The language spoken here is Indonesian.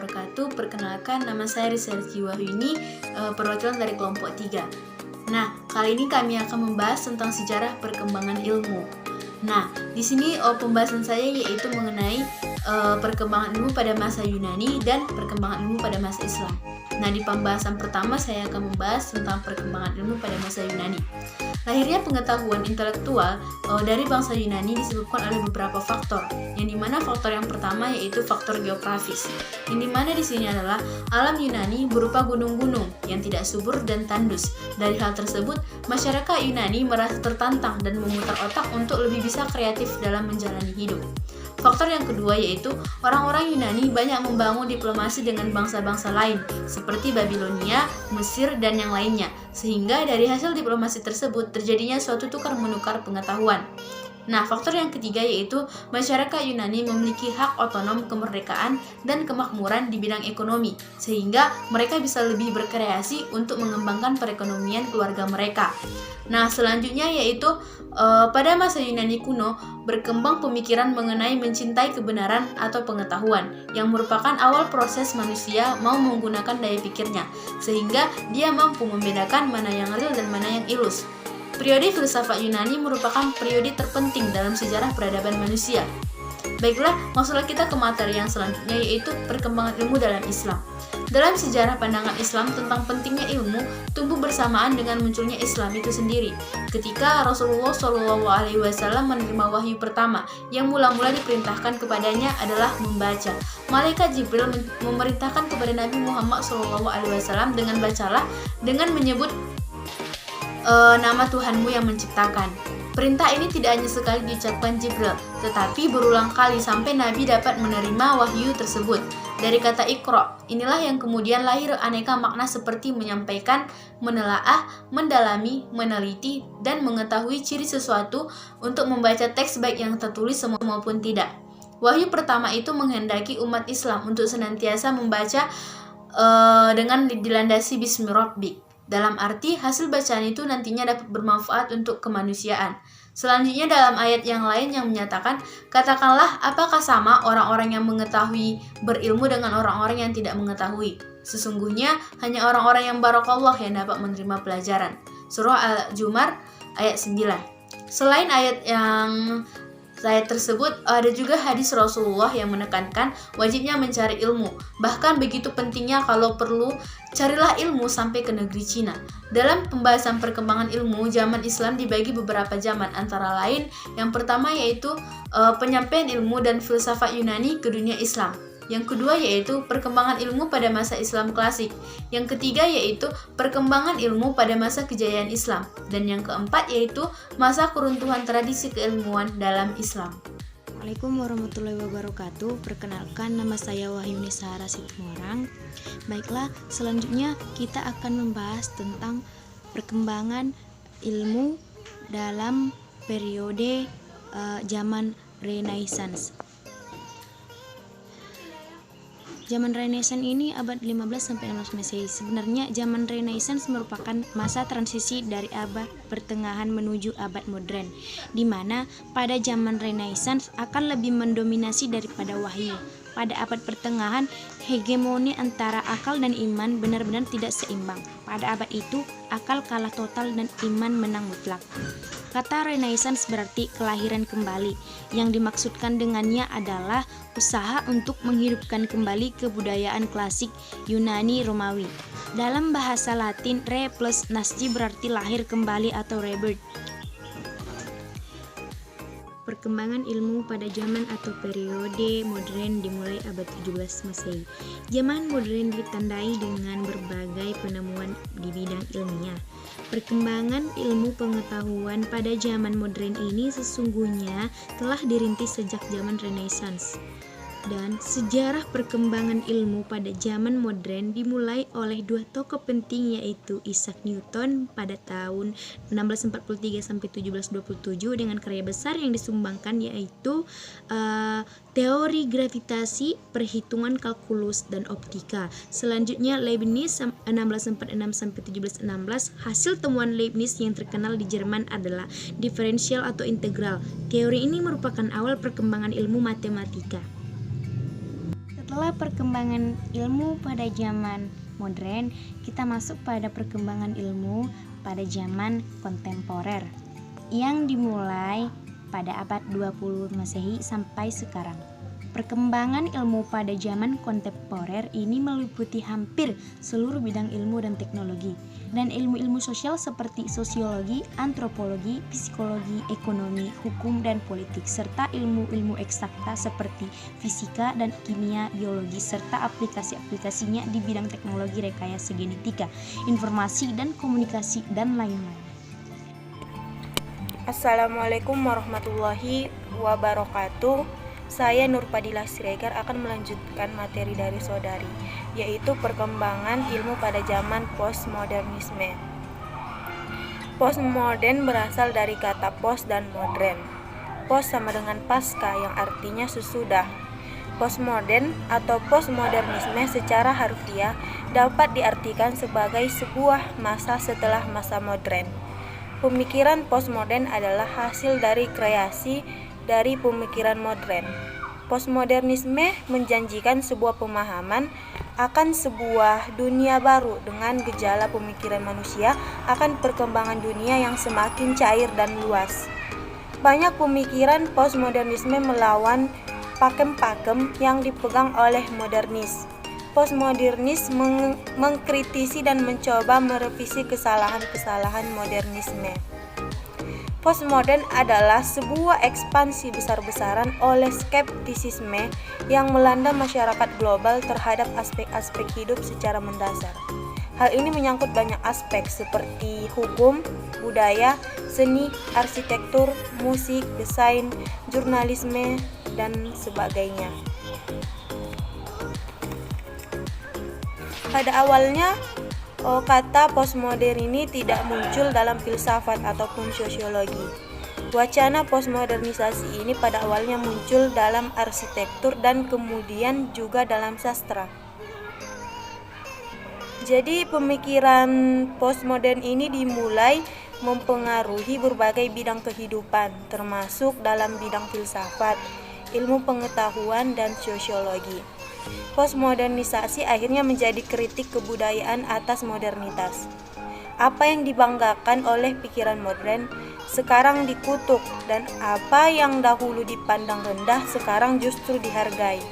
wabarakatuh. Perkenalkan, nama saya Rizalki Wahyuni, perwakilan dari kelompok 3. Nah, kali ini kami akan membahas tentang sejarah perkembangan ilmu. Nah, di sini pembahasan saya yaitu mengenai perkembangan ilmu pada masa Yunani dan perkembangan ilmu pada masa Islam. Nah, di pembahasan pertama saya akan membahas tentang perkembangan ilmu pada masa Yunani. Lahirnya pengetahuan intelektual dari bangsa Yunani disebabkan oleh beberapa faktor, yang dimana faktor yang pertama yaitu faktor geografis, yang dimana di sini adalah alam Yunani berupa gunung-gunung yang tidak subur dan tandus. Dari hal tersebut, masyarakat Yunani merasa tertantang dan memutar otak untuk lebih bisa kreatif dalam menjalani hidup. Faktor yang kedua yaitu orang-orang Yunani banyak membangun diplomasi dengan bangsa-bangsa lain seperti Babilonia, Mesir, dan yang lainnya, sehingga dari hasil diplomasi tersebut terjadinya suatu tukar-menukar pengetahuan. Nah, faktor yang ketiga yaitu masyarakat Yunani memiliki hak otonom kemerdekaan dan kemakmuran di bidang ekonomi, sehingga mereka bisa lebih berkreasi untuk mengembangkan perekonomian keluarga mereka. Nah, selanjutnya yaitu pada masa Yunani kuno berkembang pemikiran mengenai mencintai kebenaran atau pengetahuan, yang merupakan awal proses manusia mau menggunakan daya pikirnya, sehingga dia mampu membedakan mana yang real dan mana yang ilus. Periode filsafat Yunani merupakan periode terpenting dalam sejarah peradaban manusia. Baiklah, masuklah kita ke materi yang selanjutnya yaitu perkembangan ilmu dalam Islam. Dalam sejarah pandangan Islam tentang pentingnya ilmu tumbuh bersamaan dengan munculnya Islam itu sendiri. Ketika Rasulullah SAW menerima wahyu pertama, yang mula-mula diperintahkan kepadanya adalah membaca. Malaikat Jibril memerintahkan kepada Nabi Muhammad SAW dengan bacalah, dengan menyebut nama Tuhanmu yang menciptakan. Perintah ini tidak hanya sekali diucapkan Jibril, tetapi berulang kali sampai Nabi dapat menerima wahyu tersebut. Dari kata Iqra, inilah yang kemudian lahir aneka makna seperti menyampaikan, menelaah, mendalami, meneliti, dan mengetahui ciri sesuatu untuk membaca teks baik yang tertulis maupun tidak. Wahyu pertama itu menghendaki umat Islam untuk senantiasa membaca dengan dilandasi Bismi Rabbik. Dalam arti, hasil bacaan itu nantinya dapat bermanfaat untuk kemanusiaan. Selanjutnya dalam ayat yang lain yang menyatakan, katakanlah apakah sama orang-orang yang mengetahui berilmu dengan orang-orang yang tidak mengetahui? Sesungguhnya hanya orang-orang yang barakallah yang dapat menerima pelajaran. Surah Al-Zumar ayat 9. Selain ayat tersebut, ada juga hadis Rasulullah yang menekankan wajibnya mencari ilmu. Bahkan begitu pentingnya kalau perlu, carilah ilmu sampai ke negeri Cina. Dalam pembahasan perkembangan ilmu, zaman Islam dibagi beberapa zaman, antara lain yang pertama yaitu penyampaian ilmu dan filsafat Yunani ke dunia Islam. Yang kedua yaitu perkembangan ilmu pada masa Islam klasik. Yang ketiga yaitu perkembangan ilmu pada masa kejayaan Islam. Dan yang keempat yaitu masa keruntuhan tradisi keilmuan dalam Islam. Assalamualaikum warahmatullahi wabarakatuh. Perkenalkan, nama saya Wahyuni Sahara Situmorang. Baiklah, selanjutnya kita akan membahas tentang perkembangan ilmu dalam periode zaman Renaissance. Zaman Renaissance ini abad 15 sampai 16 Masehi. Sebenarnya zaman Renaissance merupakan masa transisi dari abad pertengahan menuju abad modern, di mana pada zaman Renaissance akan lebih mendominasi daripada wahyu. Pada abad pertengahan, hegemoni antara akal dan iman benar-benar tidak seimbang. Pada abad itu, akal kalah total dan iman menang mutlak. Kata Renaissance berarti kelahiran kembali. Yang dimaksudkan dengannya adalah usaha untuk menghidupkan kembali kebudayaan klasik Yunani Romawi. Dalam bahasa Latin, re plus nasci berarti lahir kembali atau rebirth. Perkembangan ilmu pada zaman atau periode modern dimulai abad 17 Masehi. Zaman modern ditandai dengan berbagai penemuan di bidang ilmiah. Perkembangan ilmu pengetahuan pada zaman modern ini sesungguhnya telah dirintis sejak zaman Renaissance. Dan sejarah perkembangan ilmu pada zaman modern dimulai oleh dua tokoh penting, yaitu Isaac Newton pada tahun 1643 sampai 1727 dengan karya besar yang disumbangkan yaitu teori gravitasi, perhitungan kalkulus dan optika. Selanjutnya Leibniz 1646 sampai 1716. Hasil temuan Leibniz yang terkenal di Jerman adalah diferensial atau integral. Teori ini merupakan awal perkembangan ilmu matematika. Setelah perkembangan ilmu pada zaman modern, kita masuk pada perkembangan ilmu pada zaman kontemporer yang dimulai pada abad 20 Masehi sampai sekarang. Perkembangan ilmu pada zaman kontemporer ini meliputi hampir seluruh bidang ilmu dan teknologi, dan ilmu-ilmu sosial seperti sosiologi, antropologi, psikologi, ekonomi, hukum, dan politik, serta ilmu-ilmu eksakta seperti fisika dan kimia, biologi, serta aplikasi-aplikasinya di bidang teknologi rekayasa genetika, informasi dan komunikasi, dan lain-lain. Assalamualaikum warahmatullahi wabarakatuh. Saya Nurpadilah Siregar akan melanjutkan materi dari saudari, yaitu perkembangan ilmu pada zaman postmodernisme. Postmodern berasal dari kata post dan modern. Post sama dengan pasca yang artinya sesudah. Postmodern atau postmodernisme secara harfiah dapat diartikan sebagai sebuah masa setelah masa modern. Pemikiran postmodern adalah hasil dari kreasi dari pemikiran modern. Postmodernisme menjanjikan sebuah pemahaman akan sebuah dunia baru dengan gejala pemikiran manusia akan perkembangan dunia yang semakin cair dan luas. Banyak pemikiran postmodernisme melawan pakem-pakem yang dipegang oleh modernis. Postmodernis mengkritisi dan mencoba merevisi kesalahan-kesalahan modernisme. Postmodern adalah sebuah ekspansi besar-besaran oleh skeptisisme yang melanda masyarakat global terhadap aspek-aspek hidup secara mendasar. Hal ini menyangkut banyak aspek seperti hukum, budaya, seni, arsitektur, musik, desain, jurnalisme, dan sebagainya. Pada awalnya, kata postmodern ini tidak muncul dalam filsafat ataupun sosiologi. Wacana postmodernisasi ini pada awalnya muncul dalam arsitektur dan kemudian juga dalam sastra. Jadi pemikiran postmodern ini dimulai mempengaruhi berbagai bidang kehidupan, termasuk dalam bidang filsafat, ilmu pengetahuan, dan sosiologi. Postmodernisasi akhirnya menjadi kritik kebudayaan atas modernitas. Apa yang dibanggakan oleh pikiran modern sekarang dikutuk, dan apa yang dahulu dipandang rendah sekarang justru dihargai.